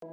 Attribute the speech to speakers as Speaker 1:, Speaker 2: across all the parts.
Speaker 1: Halo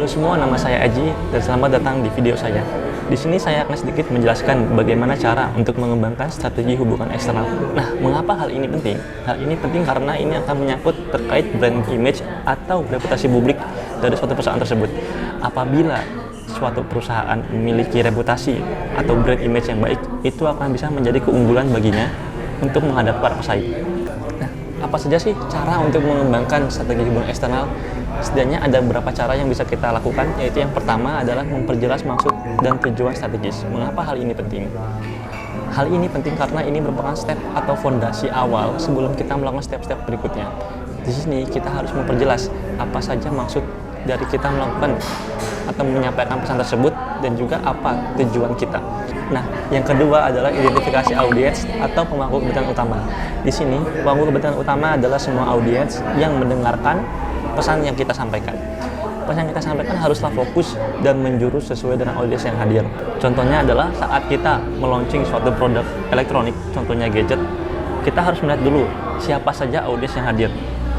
Speaker 1: semua, nama saya Aji dan selamat datang di video saya. Di sini saya akan sedikit menjelaskan bagaimana cara untuk mengembangkan strategi hubungan eksternal. Nah, mengapa hal ini penting? Hal ini penting karena ini akan menyangkut terkait brand image atau reputasi publik dari suatu perusahaan tersebut. Apabila suatu perusahaan memiliki reputasi atau brand image yang baik, itu akan bisa menjadi keunggulan baginya untuk menghadapi para pesaing. Nah, apa saja sih cara untuk mengembangkan strategi hubungan eksternal? Setidaknya ada beberapa cara yang bisa kita lakukan, yaitu yang pertama adalah memperjelas maksud dan tujuan strategis. Mengapa hal ini penting? Hal ini penting karena ini merupakan step atau fondasi awal sebelum kita melakukan step-step berikutnya. Di sini kita harus memperjelas apa saja maksud dari kita melakukan atau menyampaikan pesan tersebut dan juga apa tujuan kita. Nah, yang kedua adalah identifikasi audiens atau pemangku kepentingan utama. Di sini, pemangku kepentingan utama adalah semua audiens yang mendengarkan pesan yang kita sampaikan. Pesan yang kita sampaikan haruslah fokus dan menjurus sesuai dengan audiens yang hadir. Contohnya adalah saat kita meluncing suatu produk elektronik, contohnya gadget, kita harus melihat dulu siapa saja audiens yang hadir.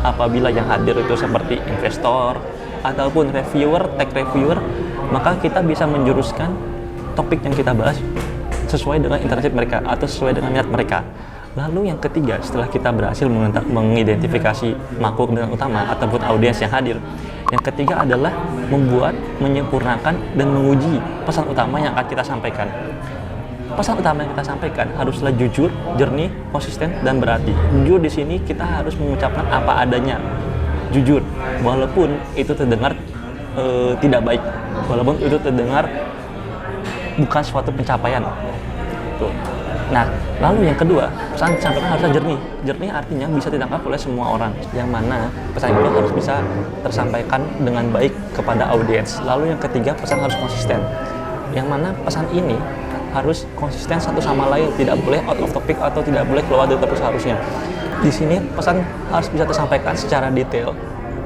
Speaker 1: Apabila yang hadir itu seperti investor ataupun reviewer, tech reviewer, maka kita bisa menjuruskan topik yang kita bahas sesuai dengan interaksi mereka atau sesuai dengan minat mereka. Lalu yang ketiga, setelah kita berhasil mengidentifikasi pemangku kepentingan utama ataupun audiens yang hadir, yang ketiga adalah membuat, menyempurnakan, dan menguji pesan utama yang akan kita sampaikan. Pesan utama yang kita sampaikan haruslah jujur, jernih, konsisten, dan berarti. Jujur di sini kita harus mengucapkan apa adanya, jujur, walaupun itu terdengar tidak baik, walaupun itu terdengar bukan suatu pencapaian. Tuh. Nah, lalu yang kedua, pesan disampaikan harusnya jernih. Jernih artinya bisa ditangkap oleh semua orang, yang mana pesan itu harus bisa tersampaikan dengan baik kepada audiens. Lalu yang ketiga, pesan harus konsisten, yang mana pesan ini harus konsisten satu sama lain, tidak boleh out of topic atau tidak boleh keluar dari topik seharusnya. Di sini pesan harus bisa tersampaikan secara detail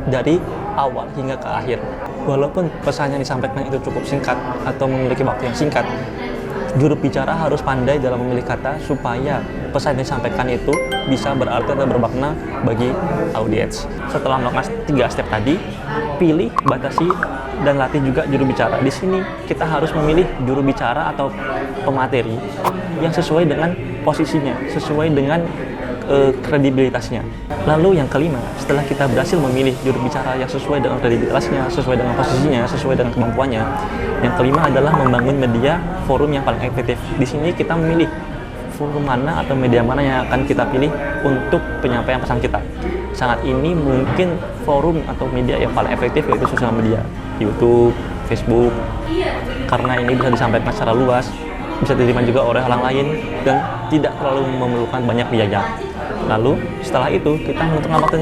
Speaker 1: dari awal hingga ke akhir. Walaupun pesan yang disampaikan itu cukup singkat atau memiliki waktu yang singkat, juru bicara harus pandai dalam memilih kata supaya pesan yang disampaikan itu bisa berarti atau bermakna bagi audiens. Setelah melakukan 3 step tadi, pilih, batasi, dan latih juga juru bicara. Di sini kita harus memilih juru bicara atau pemateri yang sesuai dengan posisinya, sesuai dengan kredibilitasnya. Lalu yang kelima, setelah kita berhasil memilih juru bicara yang sesuai dengan kredibilitasnya, sesuai dengan posisinya, sesuai dengan kemampuannya, yang kelima adalah membangun media forum yang paling efektif. Di sini kita memilih forum mana atau media mana yang akan kita pilih untuk penyampaian pesan kita. Saat ini mungkin forum atau media yang paling efektif yaitu sosial media, YouTube, Facebook, karena ini bisa disampaikan secara luas, bisa diterima juga oleh orang lain, dan tidak terlalu memerlukan banyak biaya. Lalu setelah itu kita menentukan waktu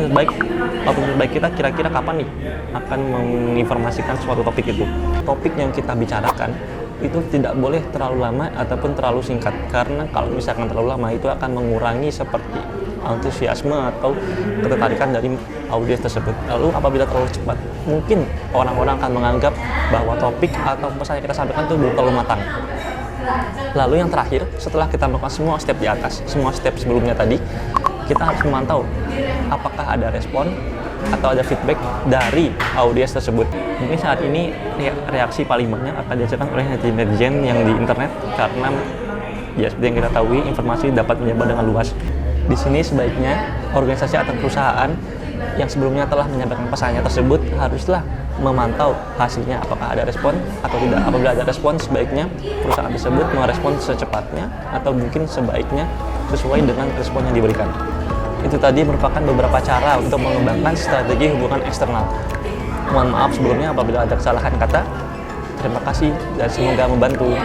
Speaker 1: terbaik kita kira-kira kapan nih akan menginformasikan suatu topik itu. Topik yang kita bicarakan itu tidak boleh terlalu lama ataupun terlalu singkat, karena kalau misalkan terlalu lama itu akan mengurangi seperti antusiasme atau ketertarikan dari audiens tersebut. Lalu apabila terlalu cepat, mungkin orang-orang akan menganggap bahwa topik atau pesan yang kita sampaikan itu belum terlalu matang. Lalu yang terakhir, setelah kita melakukan semua step di atas, semua step sebelumnya tadi, kita harus memantau apakah ada respon atau ada feedback dari audiens tersebut. Mungkin saat ini reaksi paling banyak akan dirasakan oleh netizen yang di internet, karena ya seperti yang kita tahu, informasi dapat menyebar dengan luas. Di sini sebaiknya organisasi atau perusahaan yang sebelumnya telah menyampaikan pesannya tersebut haruslah memantau hasilnya apakah ada respon atau tidak. Apabila ada respon, sebaiknya perusahaan tersebut merespon secepatnya atau mungkin sebaiknya sesuai dengan respon yang diberikan. Itu tadi merupakan beberapa cara untuk mengembangkan strategi hubungan eksternal. Mohon maaf sebelumnya apabila ada kesalahan kata. Terima kasih dan semoga membantu.